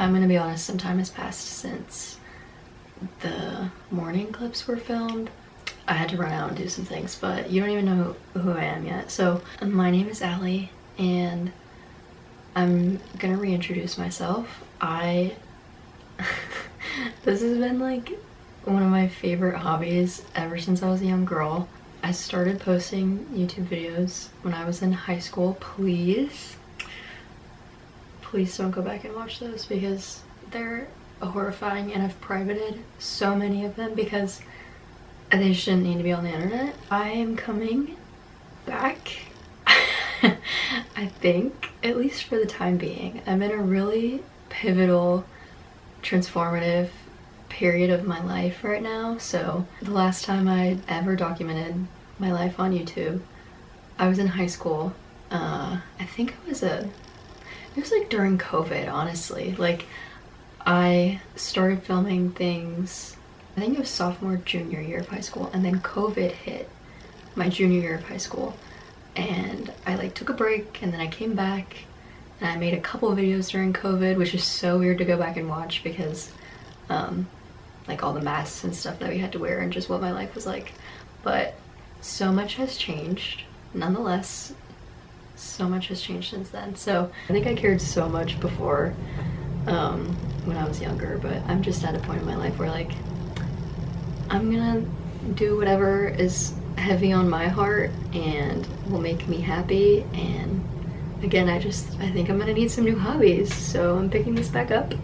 I'm gonna be honest, some time has passed since the morning clips were filmed. I had to run out and do some things, but you don't even know who I am yet. So my name is Allie, and I'm gonna reintroduce myself. This has been like one of my favorite hobbies ever since I was a young girl. I started posting YouTube videos when I was in high school. Please don't go back and watch those because they're horrifying, and I've privated so many of them because they shouldn't need to be on the internet. I am coming back, I think, at least for the time being. I'm in a really pivotal, transformative period of my life right now. So the last time I ever documented my life on YouTube, I was in high school. I think it was like during COVID, honestly. Like, I started filming things, I think it was sophomore, junior year of high school, and then COVID hit my junior year of high school, and I like took a break, and then I came back and I made a couple of videos during COVID, which is so weird to go back and watch because like all the masks and stuff that we had to wear and just what my life was like. But so much has changed nonetheless. So much has changed since then. So I think I cared so much before when I was younger, but I'm just at a point in my life where like I'm gonna do whatever is heavy on my heart and will make me happy. And again, I think I'm gonna need some new hobbies, so I'm picking this back up.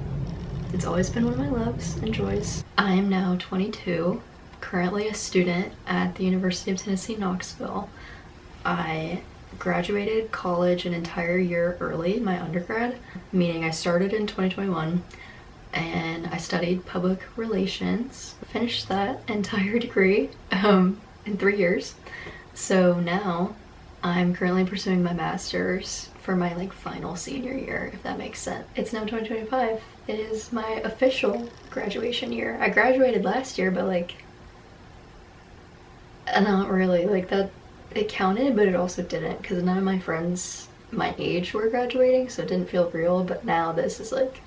It's always been one of my loves and joys. I am now 22, currently a student at the University of Tennessee, Knoxville. I graduated college an entire year early, my undergrad, meaning I started in 2021, and I studied public relations. Finished that entire degree in 3 years. So now I'm currently pursuing my master's for my like final senior year, if that makes sense. It's now 2025. It is my official graduation year. I graduated last year, but like not really. Like that, it counted, but it also didn't, because none of my friends my age were graduating, so it didn't feel real. But now this is like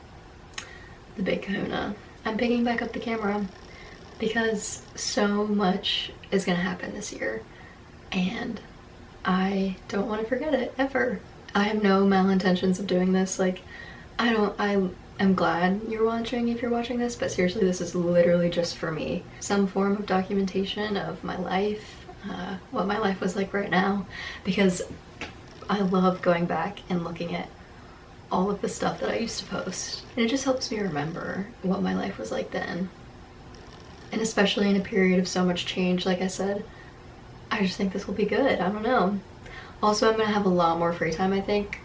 the big kahuna. I'm picking back up the camera because so much is gonna happen this year, and I don't want to forget it ever. I have no malintentions of doing this. Like, I'm glad you're watching if you're watching this, but seriously, this is literally just for me. Some form of documentation of my life, what my life was like right now, because I love going back and looking at all of the stuff that I used to post. And it just helps me remember what my life was like then. And especially in a period of so much change, like I said, I just think this will be good. I don't know. Also, I'm gonna have a lot more free time, I think,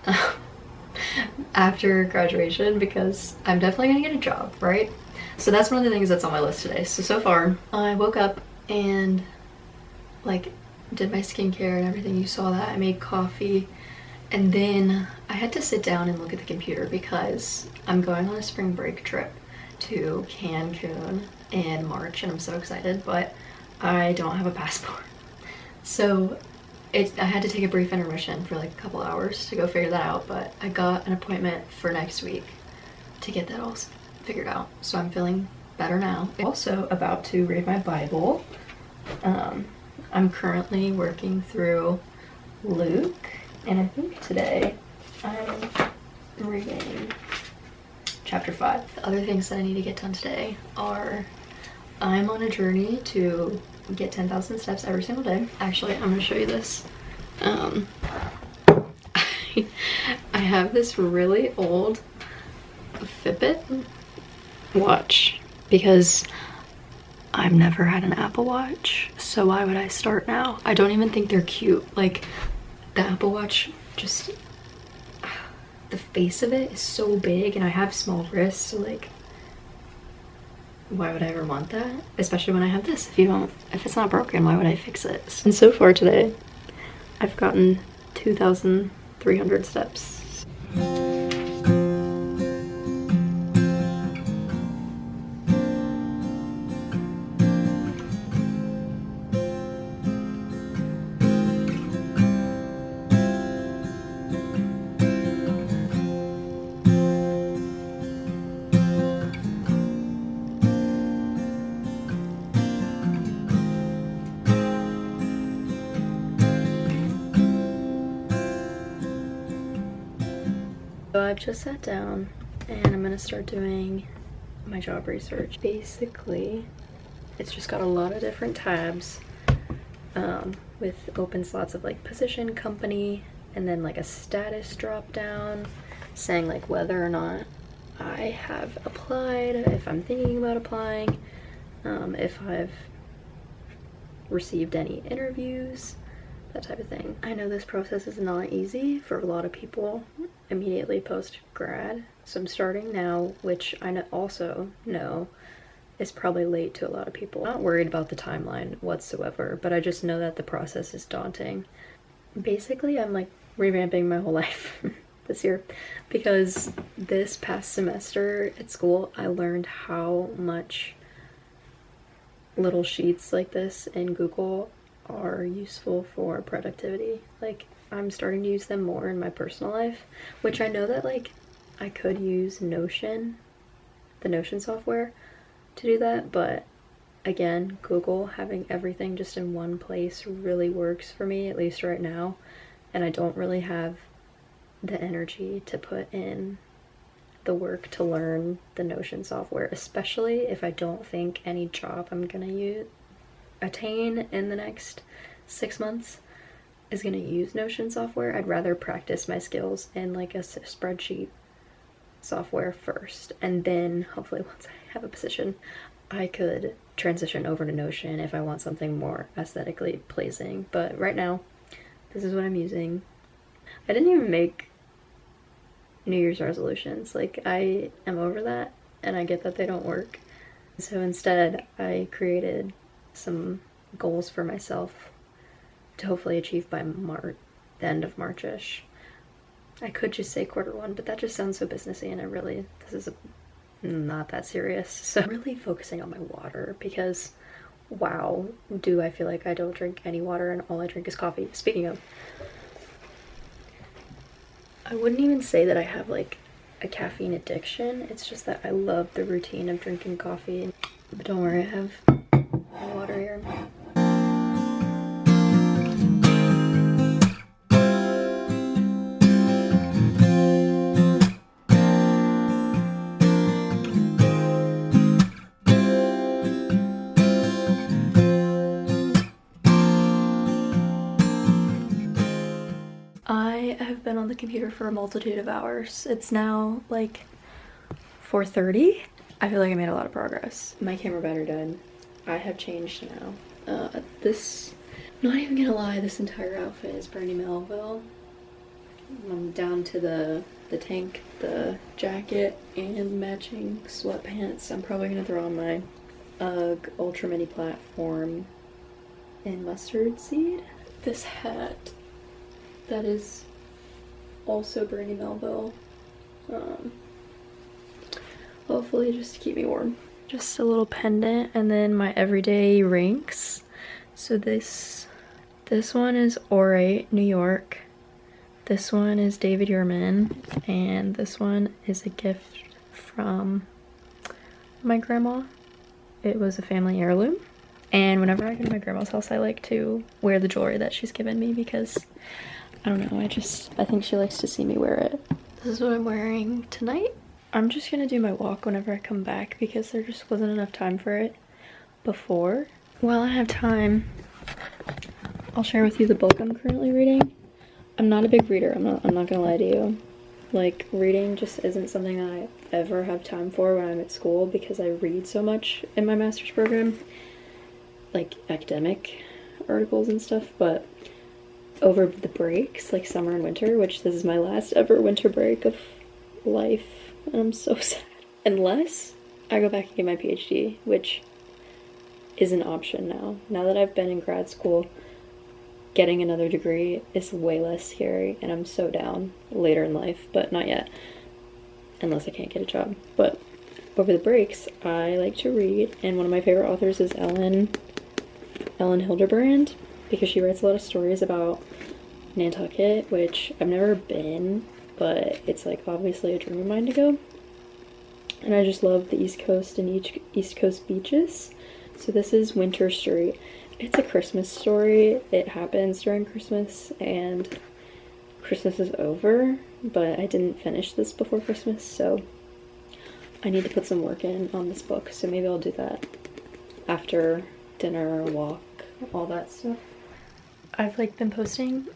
after graduation, because I'm definitely gonna get a job, right? So that's one of the things that's on my list today. So far, I woke up and like did my skincare and everything. You saw that. I made coffee, and then I had to sit down and look at the computer because I'm going on a spring break trip to Cancun in March, and I'm so excited, but I don't have a passport. So I had to take a brief intermission for like a couple hours to go figure that out, but I got an appointment for next week to get that all figured out. So I'm feeling better now. Also about to read my Bible. I'm currently working through Luke, and I think today I'm reading chapter 5. The other things that I need to get done today are I'm on a journey to get 10,000 steps every single day. Actually, I'm gonna show you this. I have this really old Fitbit watch because I've never had an Apple Watch, so why would I start now? I don't even think they're cute. Like, the Apple Watch, just the face of it is so big, and I have small wrists, so like, why would I ever want that? Especially when I have this. If it's not broken, why would I fix it? And so far today, I've gotten 2,300 steps. I've just sat down and I'm gonna start doing my job research. Basically, it's just got a lot of different tabs with open slots of like position, company, and then like a status drop down saying like whether or not I have applied, if I'm thinking about applying, if I've received any interviews, that type of thing. I know this process is not easy for a lot of people immediately post-grad, so I'm starting now, which I also know is probably late to a lot of people. I'm not worried about the timeline whatsoever, but I just know that the process is daunting. Basically, I'm like revamping my whole life this year, because this past semester at school I learned how much little sheets like this in Google are useful for productivity. Like, I'm starting to use them more in my personal life, which I know that like I could use Notion, the Notion software, to do that, but again, Google, having everything just in one place really works for me, at least right now, and I don't really have the energy to put in the work to learn the Notion software, especially if I don't think any job I'm gonna attain in the next 6 months is gonna use Notion software. I'd rather practice my skills in like a spreadsheet software first, and then hopefully once I have a position I could transition over to Notion if I want something more aesthetically pleasing. But right now this is what I'm using. I didn't even make New Year's resolutions. Like, I am over that, and I get that they don't work. So instead, I created some goals for myself to hopefully achieve by the end of March-ish. I could just say Q1, but that just sounds so businessy, and this is not that serious. So I'm really focusing on my water, because wow, do I feel like I don't drink any water and all I drink is coffee. Speaking of, I wouldn't even say that I have like a caffeine addiction, it's just that I love the routine of drinking coffee. But don't worry, I have my water here. I have been on the computer for a multitude of hours. It's now like 4:30. I feel like I made a lot of progress. My camera battery died. I have changed now. Not even gonna lie, this entire outfit is Brandy Melville. I'm down to the tank, the jacket, and matching sweatpants. I'm probably gonna throw on my UGG Ultra Mini Platform in mustard seed. This hat that is also Brandy Melville. Hopefully just to keep me warm. Just a little pendant, and then my everyday rings. So this one is Orate, New York. This one is David Yurman, and this one is a gift from my grandma. It was a family heirloom, and whenever I go to my grandma's house I like to wear the jewelry that she's given me, because I don't know, I think she likes to see me wear it. This is what I'm wearing tonight. I'm just gonna do my walk whenever I come back, because there just wasn't enough time for it before. While I have time, I'll share with you the book I'm currently reading. I'm not a big reader, I'm not gonna lie to you. Like, reading just isn't something I ever have time for when I'm at school, because I read so much in my master's program, like academic articles and stuff. But over the breaks, like summer and winter, which this is my last ever winter break of life, and I'm so sad. Unless I go back and get my PhD, which is an option now. Now that I've been in grad school, getting another degree is way less scary, and I'm so down later in life, but not yet, unless I can't get a job. But over the breaks, I like to read, and one of my favorite authors is Ellen Hilderbrand, because she writes a lot of stories about Nantucket, which I've never been, but it's like obviously a dream of mine to go. And I just love the East Coast and East Coast beaches. So this is Winter Street. It's a Christmas story. It happens during Christmas, and Christmas is over but I didn't finish this before Christmas, so I need to put some work in on this book, so maybe I'll do that after dinner, walk, all that stuff. I've like been posting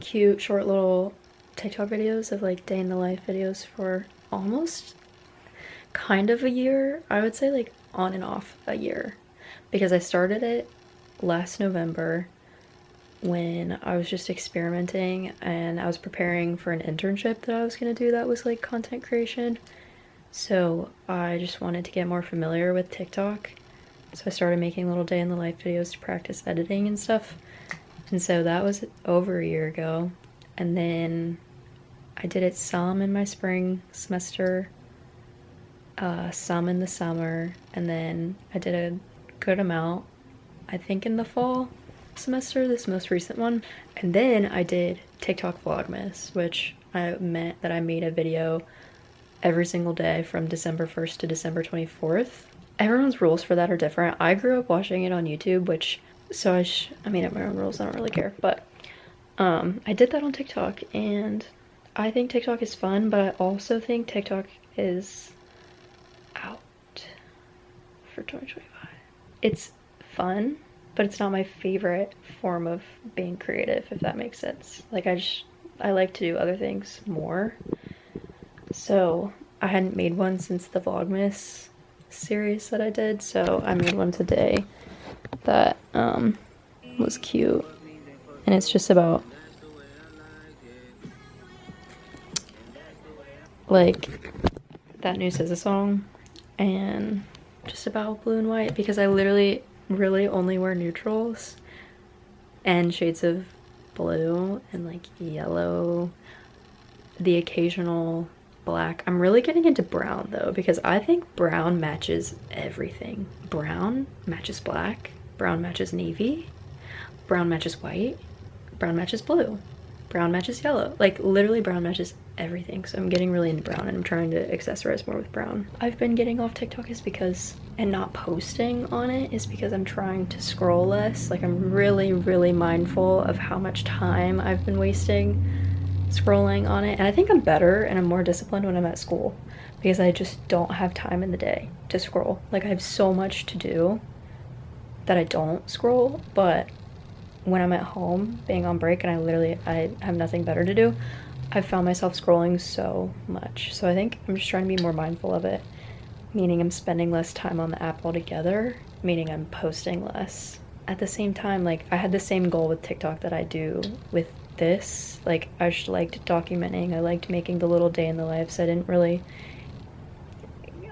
cute short little TikTok videos of like day in the life videos for almost kind of a year. I would say like on and off a year, because I started it last November when I was just experimenting and I was preparing for an internship that I was gonna do that was like content creation. So I just wanted to get more familiar with TikTok. So I started making little day in the life videos to practice editing and stuff. And so that was over a year ago. And then I did it some in my spring semester, some in the summer, and then I did a good amount, I think, in the fall semester, this most recent one. And then I did TikTok Vlogmas, which meant that I made a video every single day from December 1st to December 24th. Everyone's rules for that are different. I grew up watching it on YouTube, which, so I made up my own rules, I don't really care, but I did that on TikTok, and I think TikTok is fun, but I also think TikTok is out for 2025. It's fun, but it's not my favorite form of being creative, if that makes sense. Like I like to do other things more. So I hadn't made one since the Vlogmas series that I did, so I made one today that was cute, and it's just about like that new SZA song and just about blue and white, because I literally really only wear neutrals and shades of blue and like yellow, the occasional black. I'm really getting into brown though, because I think brown matches everything. Brown matches black, brown matches navy, brown matches white, brown matches blue, brown matches yellow. Like literally brown matches everything. So I'm getting really into brown and I'm trying to accessorize more with brown. I've been getting off TikTok is because, and not posting on it is because I'm trying to scroll less. Like I'm really mindful of how much time I've been wasting scrolling on it, and I think I'm better and I'm more disciplined when I'm at school, because I just don't have time in the day to scroll. Like I have so much to do that I don't scroll, but when I'm at home being on break and I have nothing better to do, I've found myself scrolling so much. So I think I'm just trying to be more mindful of it, meaning I'm spending less time on the app altogether, meaning I'm posting less. At the same time, like I had the same goal with TikTok that I do with this. Like I just liked documenting, I liked making the little day in the lives. I didn't really,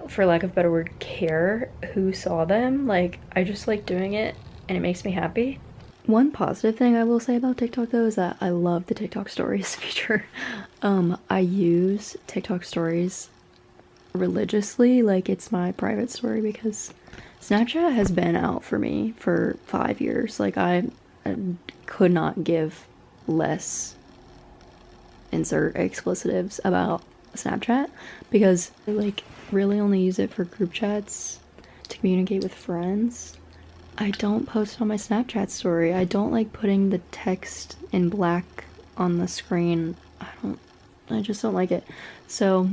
for lack of a better word, care who saw them. Like I just like doing it and it makes me happy. One positive thing I will say about TikTok though is that I love the TikTok stories feature. I use TikTok stories religiously, like it's my private story, because Snapchat has been out for me for 5 years. Like I could not give less insert explicitives about Snapchat, because I like really only use it for group chats to communicate with friends. I don't post on my Snapchat story. I don't like putting the text in black on the screen. I just don't like it. So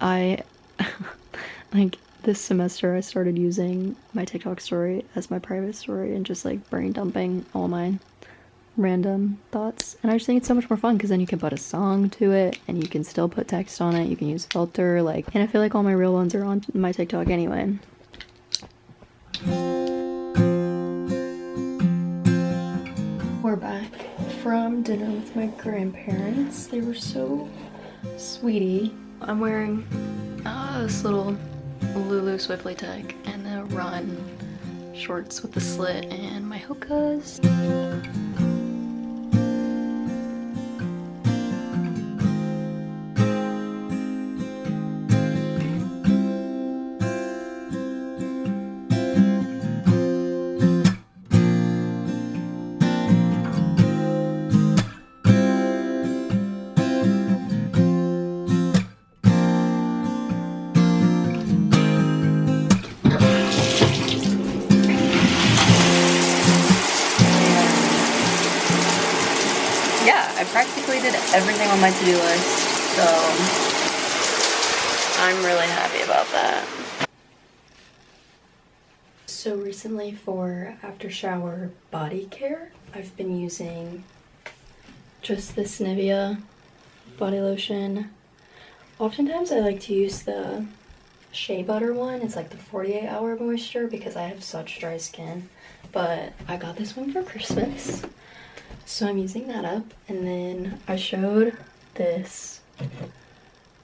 I like this semester I started using my TikTok story as my private story and just like brain dumping all my random thoughts. And I just think it's so much more fun, because then you can put a song to it and you can still put text on it. You can use filter, like, and I feel like all my real ones are on my TikTok anyway. We're back from dinner with my grandparents. They were so sweetie. I'm wearing this little Lulu Swiftly tech and the Run shorts with the slit and my Hoka's. Yeah, I practically did everything on my to-do list. So I'm really happy about that. So recently for after shower body care, I've been using just this Nivea body lotion. Oftentimes I like to use the shea butter one. It's like the 48-hour moisture because I have such dry skin. But I got this one for Christmas, so I'm using that up. And then I showed this,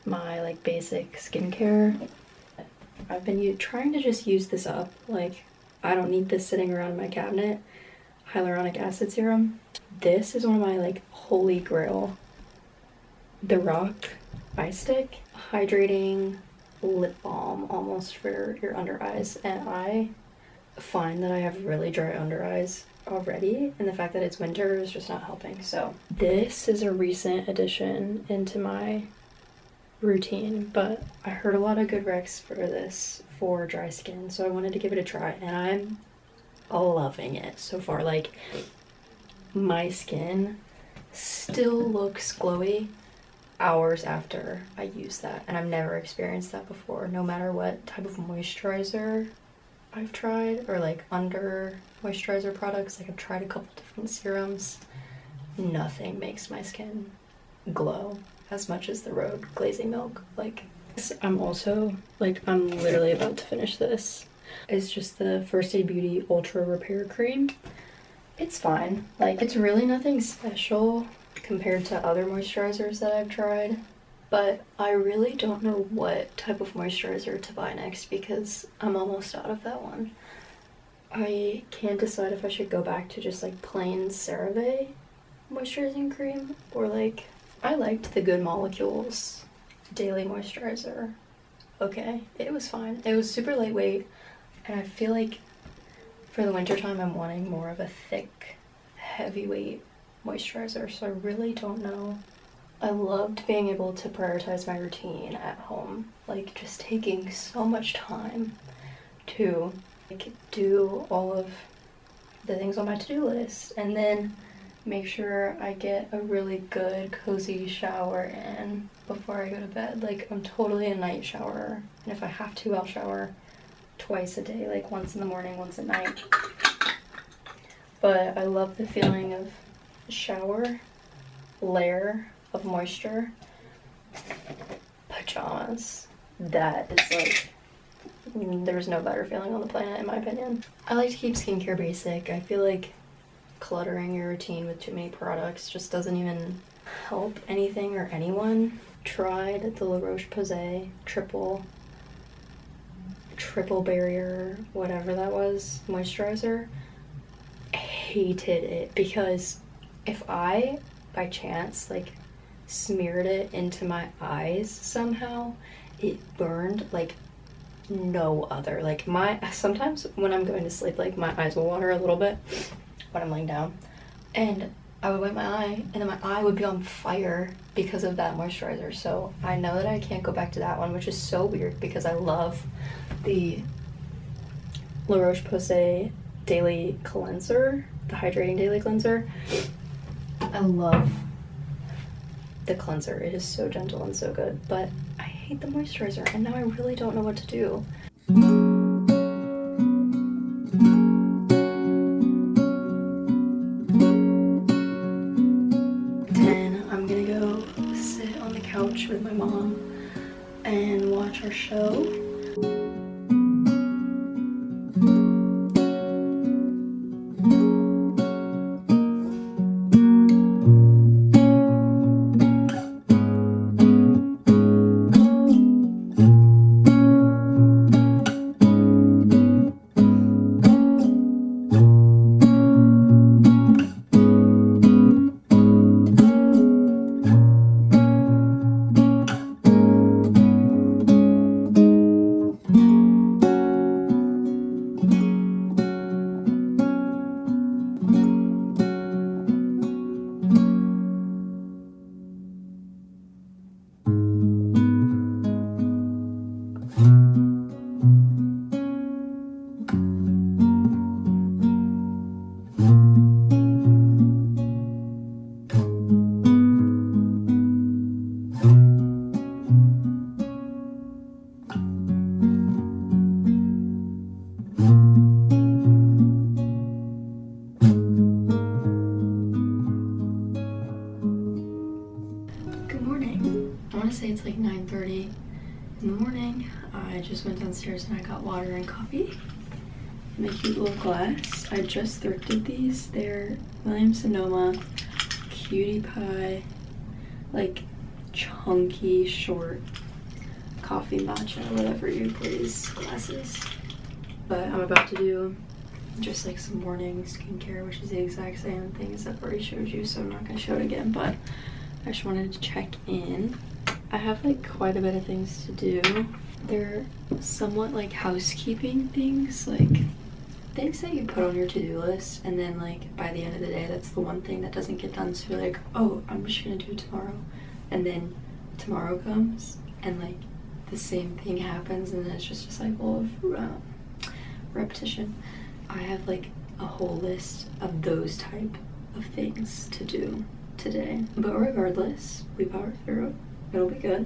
my like basic skincare. I've been trying to just use this up. Like, I don't need this sitting around in my cabinet. Hyaluronic acid serum. This is one of my like holy grail. The Rock Eye Stick. Hydrating lip balm almost for your under eyes. And I find that I have really dry under eyes already, and the fact that it's winter is just not helping. So this is a recent addition into my routine, but I heard a lot of good recs for this for dry skin, so I wanted to give it a try, and I'm loving it so far. Like, my skin still looks glowy hours after I use that, and I've never experienced that before, no matter what type of moisturizer I've tried, or like under moisturizer products. Like, I've tried a couple different serums. Nothing makes my skin glow as much as the Road Glazing Milk. Like, I'm also like, I'm literally about to finish this. It's just the First Aid Beauty Ultra Repair Cream. It's fine. Like, it's really nothing special compared to other moisturizers that I've tried. But I really don't know what type of moisturizer to buy next because I'm almost out of that one. I can't decide if I should go back to just like plain CeraVe moisturizing cream, or like, I liked the Good Molecules daily moisturizer. Okay, it was fine. It was super lightweight, and I feel like for the winter time I'm wanting more of a thick, heavyweight moisturizer, so I really don't know. I loved being able to prioritize my routine at home, like just taking so much time to like do all of the things on my to-do list, and then make sure I get a really good cozy shower in before I go to bed. Like, I'm totally a night shower, and if I have to, I'll shower twice a day, like once in the morning, once at night. But I love the feeling of shower, layer of moisture, pajamas. That is like, there's no better feeling on the planet in my opinion. I like to keep skincare basic. I feel like cluttering your routine with too many products just doesn't even help anything or anyone. Tried the La Roche-Posay triple barrier, whatever that was, moisturizer. Hated it because if I by chance like smeared it into my eyes somehow, it burned like no other. Like, sometimes when I'm going to sleep, like, my eyes will water a little bit when I'm laying down, and I would wipe my eye, and then my eye would be on fire because of that moisturizer. So I know that I can't go back to that one, which is so weird because I love the La Roche-Posay daily cleanser, the hydrating daily cleanser. I love the cleanser. It is so gentle and so good, but I hate the moisturizer, and now I really don't know what to do. I'm gonna go sit on the couch with my mom and watch our show. morning. I just went downstairs and I got water and coffee in a cute little glass. I just thrifted these. They're Williams Sonoma Cutie Pie, like chunky short coffee matcha, whatever you please, glasses. But I'm about to do just like some morning skincare, which is the exact same thing as I've already showed you, so I'm not gonna show it again, but I just wanted to check in. I have like quite a bit of things to do. They're somewhat like housekeeping things, like things that you put on your to-do list, and then like by the end of the day that's the one thing that doesn't get done, so you're like, oh, I'm just gonna do it tomorrow, and then tomorrow comes and like the same thing happens, and then it's just a cycle of repetition. I have like a whole list of those type of things to do today, but regardless, we power through it. It'll be good.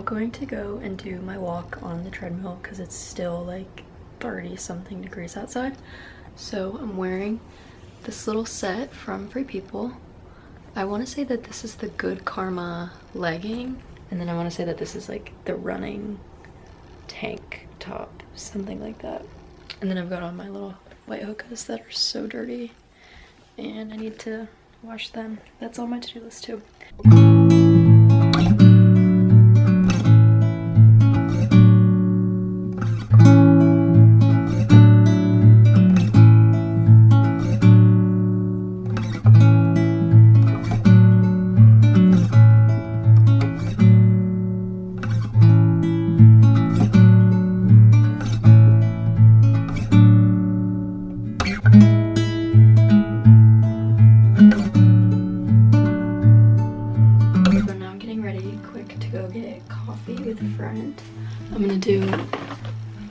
Going to go and do my walk on the treadmill because it's still like 30 something degrees outside. So I'm wearing this little set from Free People. I want to say that this is the Good Karma legging, and then I want to say that this is like the running tank top, something like that. And then I've got on my little white hokas that are so dirty and I need to wash them. That's on my to-do list too. I'm gonna do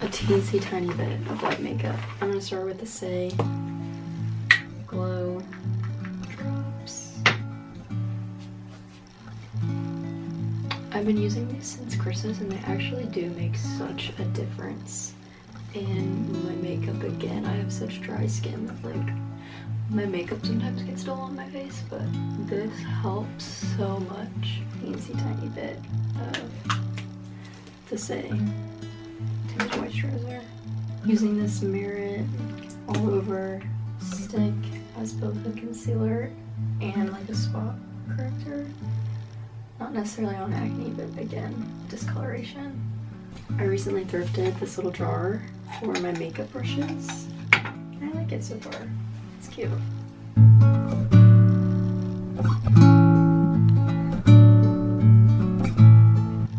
a teensy tiny bit of light makeup. I'm gonna start with the Say Glow drops. I've been using these since Christmas and they actually do make such a difference in my makeup. Again, I have such dry skin that like My makeup sometimes gets dull on my face, but this helps so much. Teensy tiny bit of the setting. Too much moisturizer. Using this Merit all over stick as both a concealer and like a spot corrector. Not necessarily on acne, but again, discoloration. I recently thrifted this little jar for my makeup brushes. I like it so far. It's cute.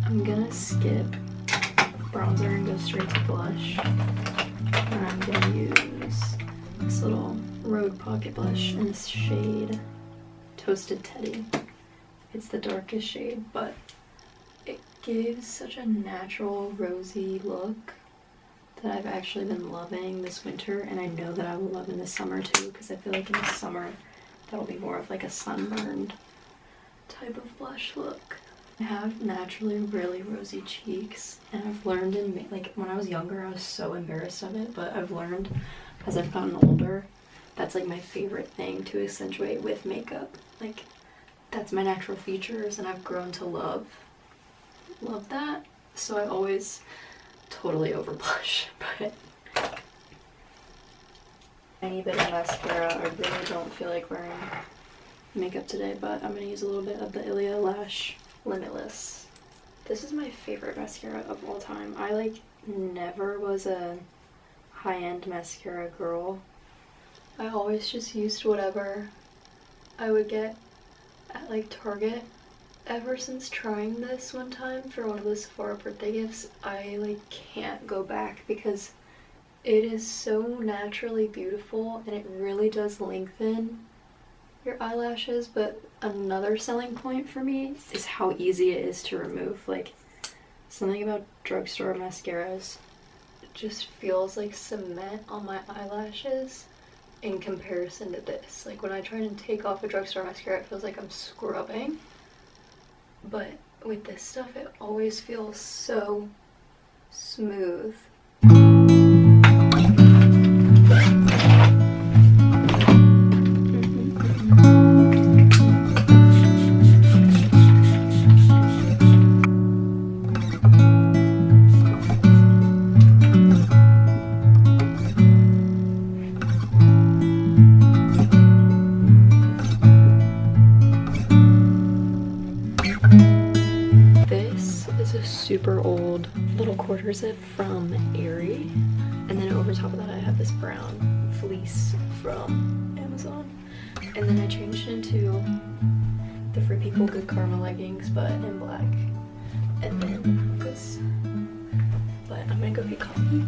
I'm gonna skip bronzer and go straight to blush. And I'm gonna use this little Rogue Pocket Blush in this shade Toasted Teddy. It's the darkest shade, but it gives such a natural rosy look that I've actually been loving this winter, and I know that I will love in the summer too, because I feel like in the summer that'll be more of like a sunburned type of blush look. I have naturally really rosy cheeks, and I've learned like when I was younger I was so embarrassed of it, but I've learned as I've gotten older that's like my favorite thing to accentuate with makeup. Like that's my natural features, and I've grown to love that. So I always totally over blush, but tiny bit of mascara. I really don't feel like wearing makeup today, but I'm gonna use a little bit of the Ilia Lash Limitless. This is my favorite mascara of all time. I like never was a high-end mascara girl. I always just used whatever I would get at like Target. Ever since trying this one time for one of the Sephora birthday gifts, I like can't go back because it is so naturally beautiful and it really does lengthen your eyelashes. But another selling point for me is how easy it is to remove. Like something about drugstore mascaras, it just feels like cement on my eyelashes in comparison to this. Like when I try to take off a drugstore mascara, it feels like I'm scrubbing. But with this stuff, it always feels so smooth. Super old little quarter zip from Aerie, and then over top of that I have this brown fleece from Amazon, and then I changed into the Free People Good Karma leggings but in black, and then this. But I'm gonna go get coffee.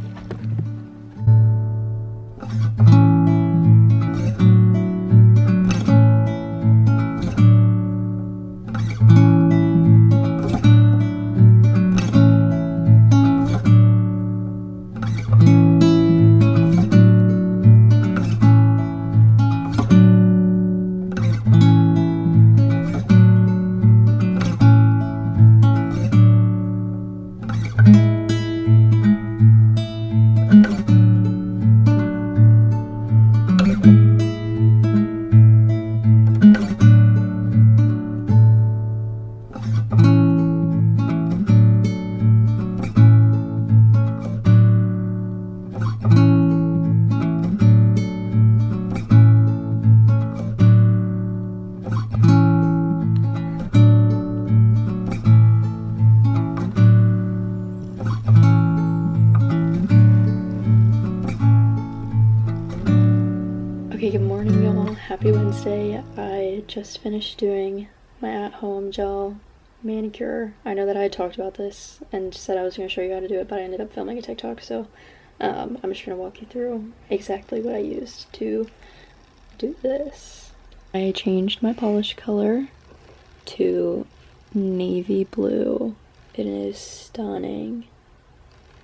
Okay, good morning y'all. Happy Wednesday. I just finished doing my at-home gel manicure. I know that I had talked about this and said I was going to show you how to do it, but I ended up filming a TikTok, so I'm just going to walk you through exactly what I used to do this. I changed my polish color to navy blue. It is stunning.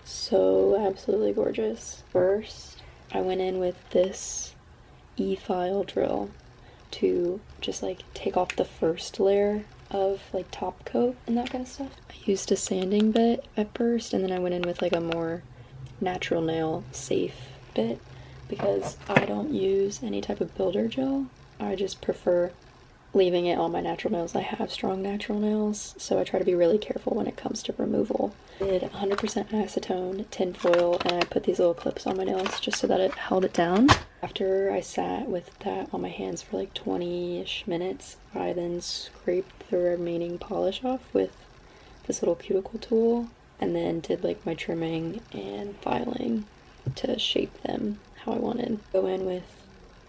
So absolutely gorgeous. First, I went in with this E-file drill to just like take off the first layer of like top coat and that kind of stuff. I used a sanding bit at first, and then I went in with like a more natural nail safe bit because I don't use any type of builder gel. I just prefer leaving it on my natural nails. I have strong natural nails, so I try to be really careful when it comes to removal. I did 100% acetone, tin foil, and I put these little clips on my nails just so that it held it down. After I sat with that on my hands for like 20-ish minutes, I then scraped the remaining polish off with this little cuticle tool, and then did like my trimming and filing to shape them how I wanted. Go in with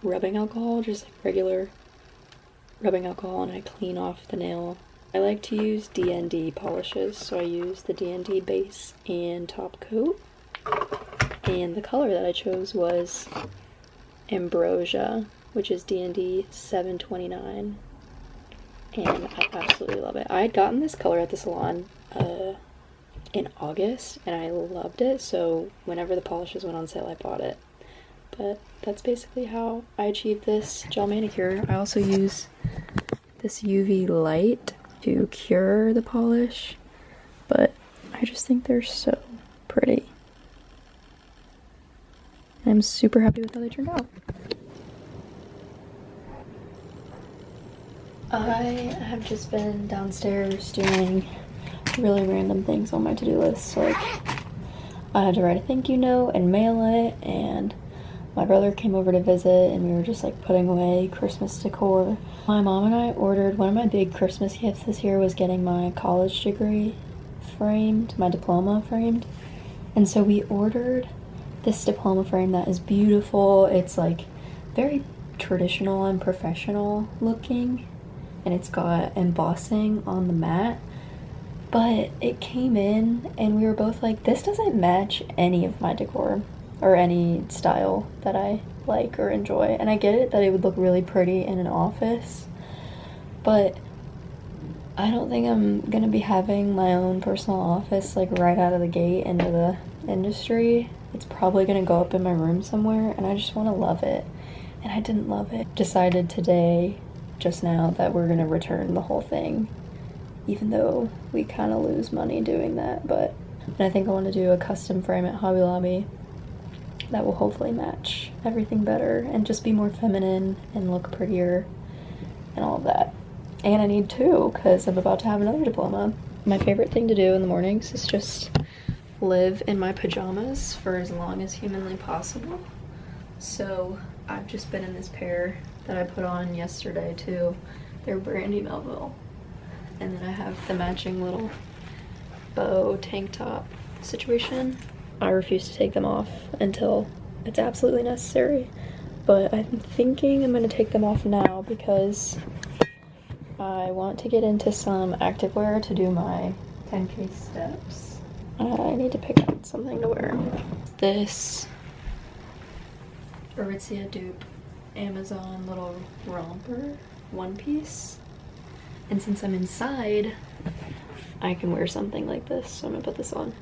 rubbing alcohol, just like regular rubbing alcohol, and I clean off the nail. I like to use DND polishes, so I use the DND base and top coat. And the color that I chose was Ambrosia, which is DND 729. And I absolutely love it. I had gotten this color at the salon in August, and I loved it, so whenever the polishes went on sale, I bought it. But that's basically how I achieved this gel manicure. I also use this UV light to cure the polish, but I just think they're so pretty. I'm super happy with how they turned out. I have just been downstairs doing really random things on my to-do list. So like, I had to write a thank you note and mail it, and my brother came over to visit, and we were just like putting away Christmas decor. My mom and I ordered, one of my big Christmas gifts this year was getting my college degree framed, my diploma framed. And so we ordered this diploma frame that is beautiful. It's like very traditional and professional looking, and it's got embossing on the mat. But it came in and we were both like, this doesn't match any of my decor or any style that I like or enjoy. And I get it that it would look really pretty in an office, but I don't think I'm gonna be having my own personal office like right out of the gate into the industry. It's probably gonna go up in my room somewhere, and I just want to love it, and I didn't love it. Decided today, just now, that we're gonna return the whole thing, even though we kind of lose money doing that. But and I think I want to do a custom frame at Hobby Lobby that will hopefully match everything better and just be more feminine and look prettier and all of that. And I need two, because I'm about to have another diploma. My favorite thing to do in the mornings is just live in my pajamas for as long as humanly possible. So I've just been in this pair that I put on yesterday too. They're Brandy Melville. And then I have the matching little bow tank top situation. I refuse to take them off until it's absolutely necessary, but I'm thinking I'm going to take them off now because I want to get into some activewear to do my 10K steps. I need to pick out something to wear. This Aritzia dupe Amazon little romper one piece. And since I'm inside, I can wear something like this, so I'm gonna put this on.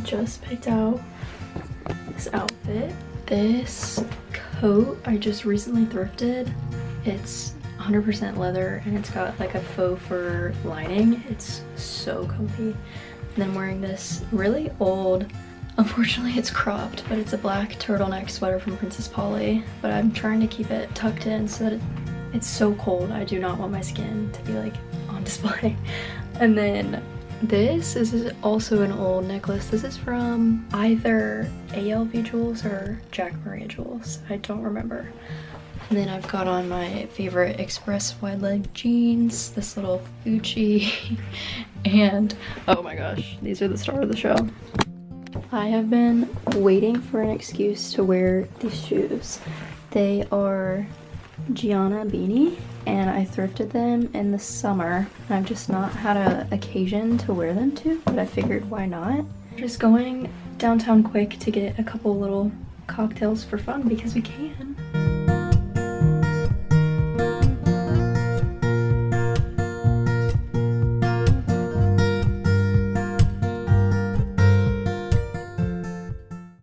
just picked out this outfit. This coat I just recently thrifted. It's 100% leather and it's got like a faux fur lining. It's so comfy. And then I'm wearing this really old, unfortunately it's cropped, but it's a black turtleneck sweater from Princess Polly. But I'm trying to keep it tucked in so that it's so cold. I do not want my skin to be like on display. And then this is also an old necklace. This is from either ALV Jewels or Jack Maria Jewels. I don't remember. And then I've got on my favorite Express wide leg jeans, this little Gucci, and oh my gosh, these are the star of the show. I have been waiting for an excuse to wear these shoes. They are Gianna Beanie, and I thrifted them in the summer. I've just not had an occasion to wear them to, but I figured why not? Just going downtown quick to get a couple little cocktails for fun because we can.